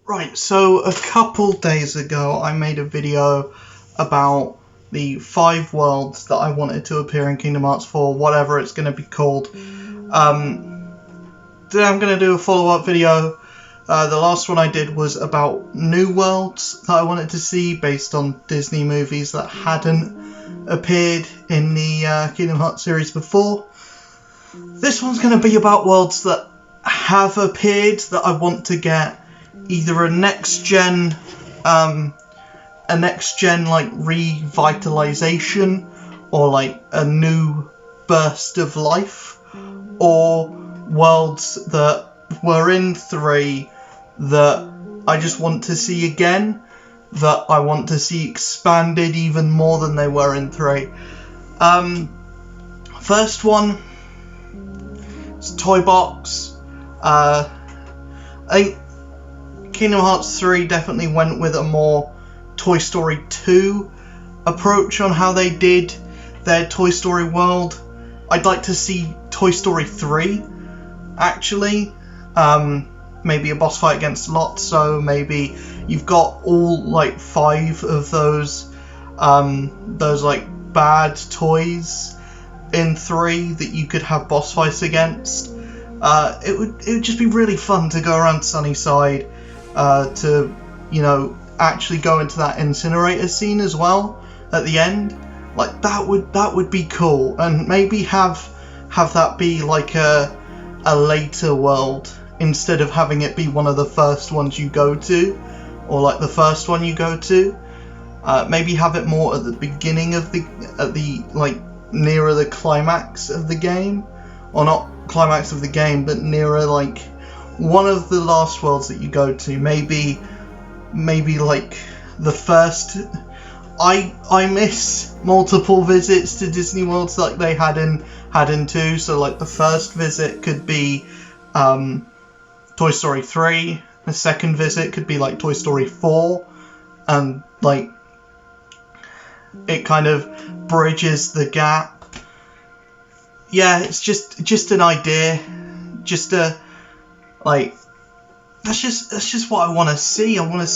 Right, so a couple days ago I made a video about the 5 worlds that I wanted to appear in Kingdom Hearts 4, whatever it's going to be called. Today I'm going to do a follow-up video. The last one I did was about new worlds that I wanted to see based on Disney movies that hadn't appeared in the Kingdom Hearts series before. This one's going to be about worlds that have appeared that I want to get either a next gen like revitalization or like a new burst of life, or worlds that were in 3 that I just want to see again, that I want to see expanded even more than they were in 3. First one is Toy Box. I think Kingdom Hearts 3 definitely went with a more Toy Story 2 approach on how they did their Toy Story world. I'd like to see Toy Story 3, actually. Maybe a boss fight against Lotso, maybe you've got all like 5 of those like bad toys in 3 that you could have boss fights against. It would just be really fun to go around Sunnyside, to, you know, actually go into that incinerator scene as well at the end. Like that would be cool, and maybe have that be like a later world instead of having it be one of the first ones you go to, or like the first one you go to. Maybe have it more at the beginning of the like nearer the climax of the game, or not climax of the game, but nearer like one of the last worlds that you go to. Maybe like the first. I miss multiple visits to Disney worlds like they had in 2. So like the first visit could be Toy Story 3. The second visit could be like Toy Story 4, and like it kind of bridges the gap. Yeah, it's just an idea, just a like. That's just what I want to see. I want to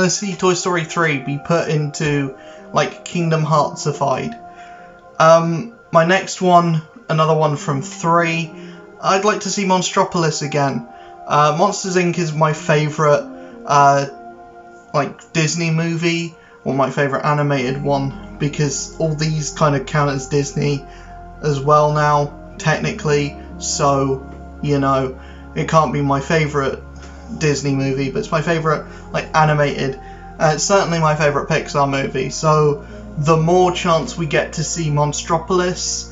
see Toy Story 3 be put into like Kingdom Heartsified. My next one, another one from 3. I'd like to see Monstropolis again. Monsters Inc. is my favourite like Disney movie, or my favourite animated one, because all these kind of count as Disney as well now, technically. So, you know, it can't be my favourite Disney movie, but it's my favourite like animated. It's certainly my favourite Pixar movie. So the more chance we get to see Monstropolis,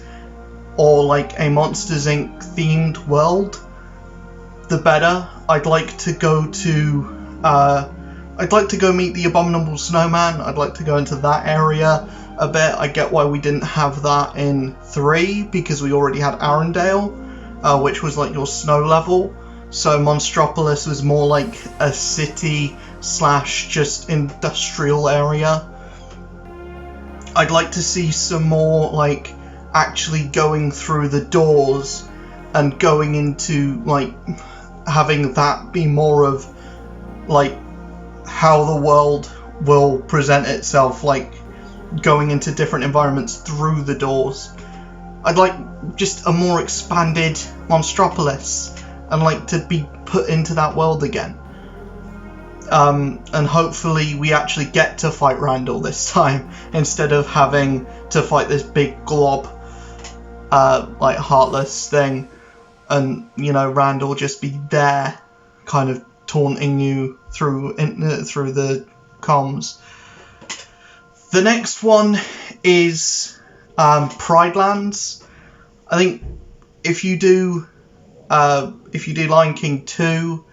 or like a Monsters Inc. themed world, the better. I'd like to go meet the Abominable Snowman. I'd like to go into that area a bit. I get why we didn't have that in 3, because we already had Arendelle, which was like your snow level. So Monstropolis was more like a city / just industrial area. I'd like to see some more like actually going through the doors and going into like having that be more of like how the world will present itself, like going into different environments through the doors. I'd like just a more expanded Monstropolis, and like to be put into that world again. And hopefully we actually get to fight Randall this time, instead of having to fight this big glob, like Heartless thing, and, you know, Randall just be there, kind of taunting you through the comms. The next one is Pride Lands. I think if you do Lion King 2,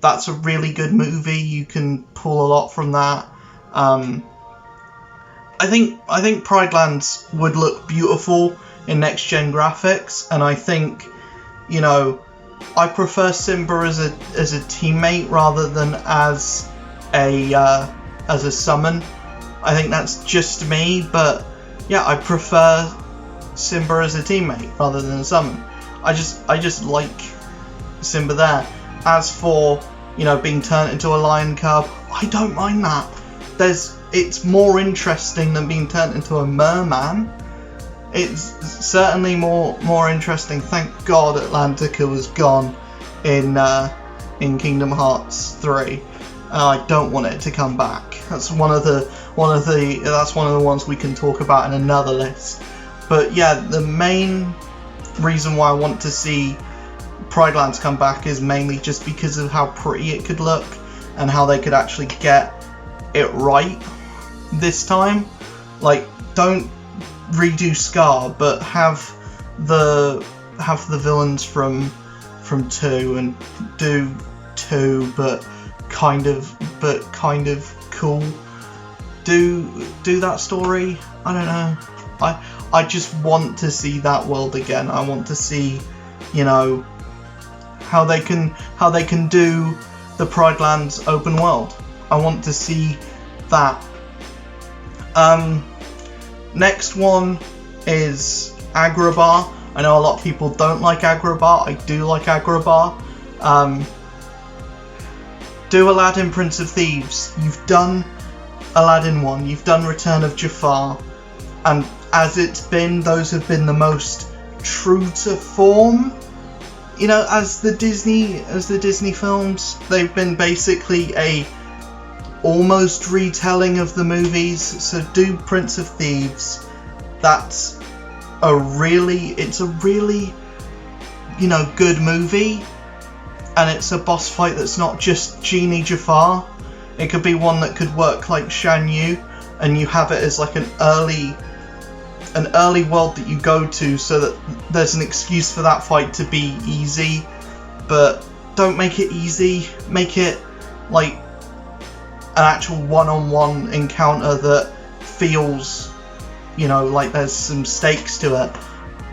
that's a really good movie. You can pull a lot from that. I think Pride Lands would look beautiful in next gen graphics, and I think, you know, I prefer Simba as a teammate rather than as a summon. I think that's just me, but yeah, I prefer Simba as a teammate rather than a summon. I just like Simba there. As for you know, being turned into a lion cub. I don't mind that. It's more interesting than being turned into a merman. It's certainly more interesting. Thank God Atlantica was gone in Kingdom Hearts 3. I don't want it to come back. That's one of the ones we can talk about in another list. But yeah, the main reason why I want to see Pride Lands come back is mainly just because of how pretty it could look and how they could actually get it right this time. Like, don't redo Scar, but have the villains from 2 and do 2, but kind of cool. Do that story. I don't know. I just want to see that world again. I want to see, you know, how they can do the Pride Lands open world. I want to see that. Next one is Agrabah. I know a lot of people don't like Agrabah. I do like Agrabah. Do Aladdin Prince of Thieves. You've done Aladdin 1, you've done Return of Jafar, and as it's been, those have been the most true to form. You know, as the Disney films, they've been basically a almost retelling of the movies. So do Prince of Thieves. It's a really, you know, good movie, and it's a boss fight that's not just Genie Jafar. It could be one that could work like Shan Yu, and you have it as like an early world that you go to, so that there's an excuse for that fight to be easy. But don't make it easy. Make it like an actual one-on-one encounter that feels, you know, like there's some stakes to it.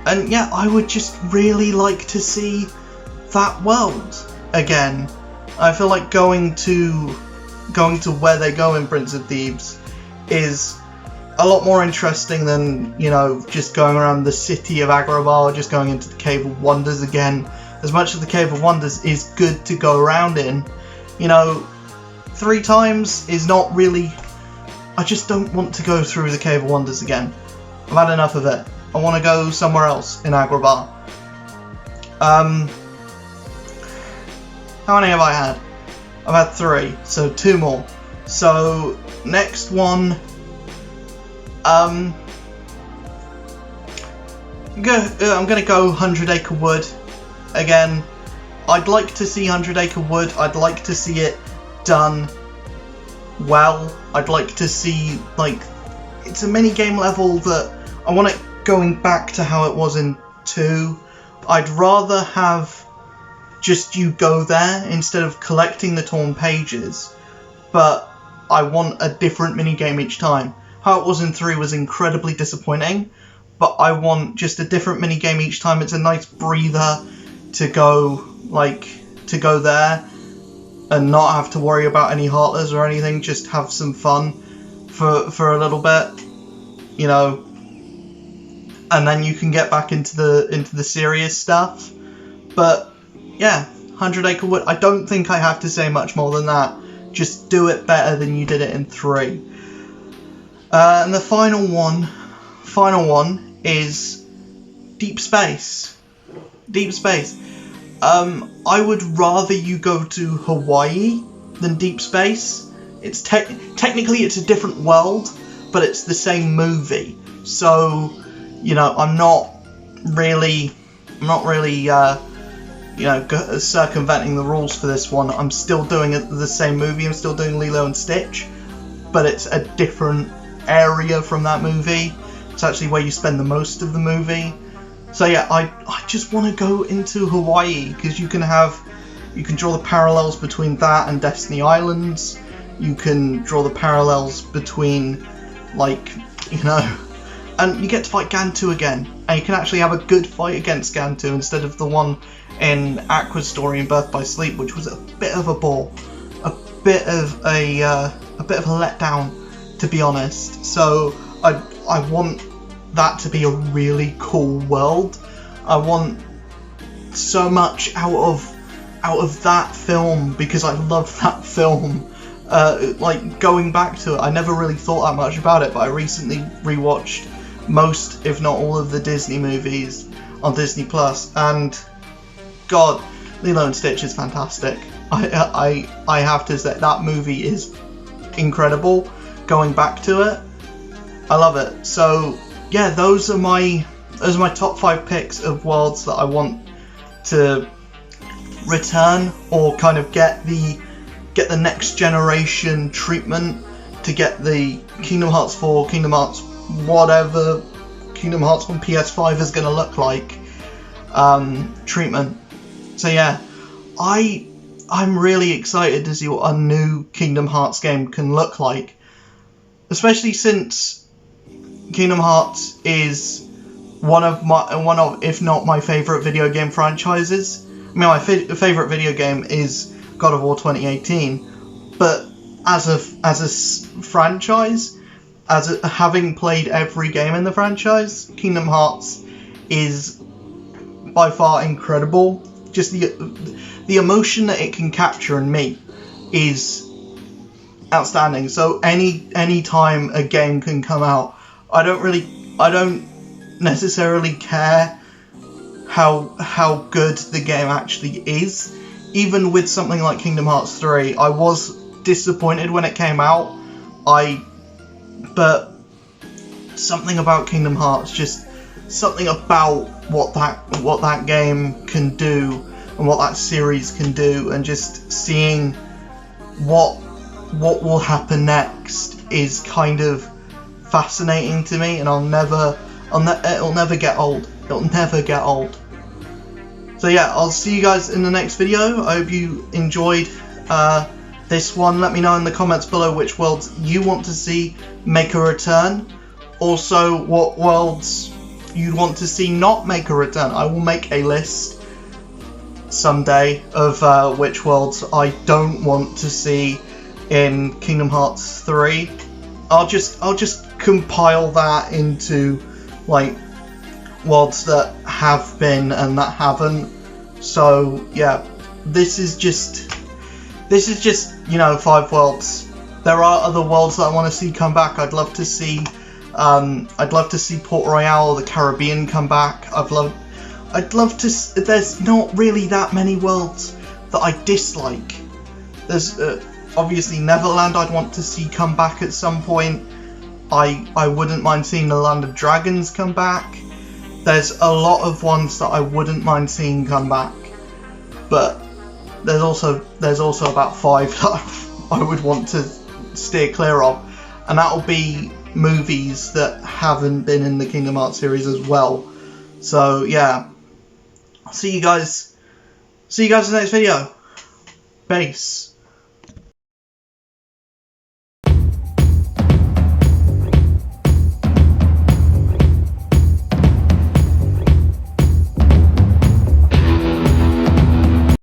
And yeah, I would just really like to see that world again. I feel like going to where they go in Prince of Thieves is a lot more interesting than, you know, just going around the city of Agrabah or just going into the Cave of Wonders again. As much as the Cave of Wonders is good to go around in, you know, 3 times is not really... I just don't want to go through the Cave of Wonders again. I've had enough of it. I want to go somewhere else in Agrabah. How many have I had? I've had 3, so 2 more. So next one, I'm gonna go 100 Acre Wood again. I'd like to see 100 Acre Wood. I'd like to see it done well. I'd like to see, like, it's a mini game level that I want it going back to how it was in 2. I'd rather have just you go there instead of collecting the torn pages, but I want a different minigame each time. How it was in 3 was incredibly disappointing, but I want just a different minigame each time. It's a nice breather to go there and not have to worry about any heartless or anything, just have some fun for a little bit, you know, and then you can get back into the serious stuff. But yeah, 100 Acre Wood, I don't think I have to say much more than that. Just do it better than you did it in 3. And the final one is Deep Space. Deep Space. I would rather you go to Hawaii than Deep Space. It's technically it's a different world, but it's the same movie. So, you know, I'm not really you know, circumventing the rules for this one. I'm still doing the same movie. I'm still doing Lilo and Stitch, but it's a different area from that movie. It's actually where you spend the most of the movie. So yeah, I just want to go into Hawaii, because you can draw the parallels between that and Destiny Islands. You can draw the parallels between, like, you know, and you get to fight Gantu again, and you can actually have a good fight against Gantu instead of the one in Aqua's story in Birth by Sleep, which was a bit of a bore, a bit of a letdown, to be honest. So I want that to be a really cool world. I want so much out of out of that film, because I love that film. Like, going back to it, I never really thought that much about it, but I recently rewatched most, if not all, of the Disney movies on Disney Plus, and God, Lilo and Stitch is fantastic. I have to say, that movie is incredible. Going back to it, I love it. So yeah, those are my top 5 picks of worlds that I want to return, or kind of get the next generation treatment, to get the Kingdom Hearts 4, Kingdom Hearts whatever Kingdom Hearts on PS5 is going to look like treatment. So yeah, I'm really excited to see what a new Kingdom Hearts game can look like, especially since Kingdom Hearts is one of if not my favourite video game franchises. I mean, my favourite video game is God of War 2018, but as a franchise, having played every game in the franchise, Kingdom Hearts is by far incredible. Just the emotion that it can capture in me is outstanding. So any time a game can come out, I don't necessarily care how good the game actually is. Even with something like Kingdom Hearts 3, I was disappointed when it came out. But something about Kingdom Hearts, just something about what that game can do and what that series can do, and just seeing what will happen next is kind of fascinating to me, and it'll never get old. It'll never get old. So yeah, I'll see you guys in the next video. I hope you enjoyed this one. Let me know in the comments below which worlds you want to see make a return. Also, what worlds you'd want to see not make a return. I will make a list someday of which worlds I don't want to see in Kingdom Hearts 3. I'll just compile that into like worlds that have been and that haven't. So yeah, this is just 5 worlds. There are other worlds that I want to see come back. I'd love to see Port Royale or the Caribbean come back. I'd love to. There's not really that many worlds that I dislike. There's obviously Neverland I'd want to see come back at some point. I wouldn't mind seeing the Land of Dragons come back. There's a lot of ones that I wouldn't mind seeing come back, but there's also about 5 that I would want to steer clear of, and that'll be movies that haven't been in the Kingdom Hearts series as well. So yeah, I'll see you guys in the next video. Peace.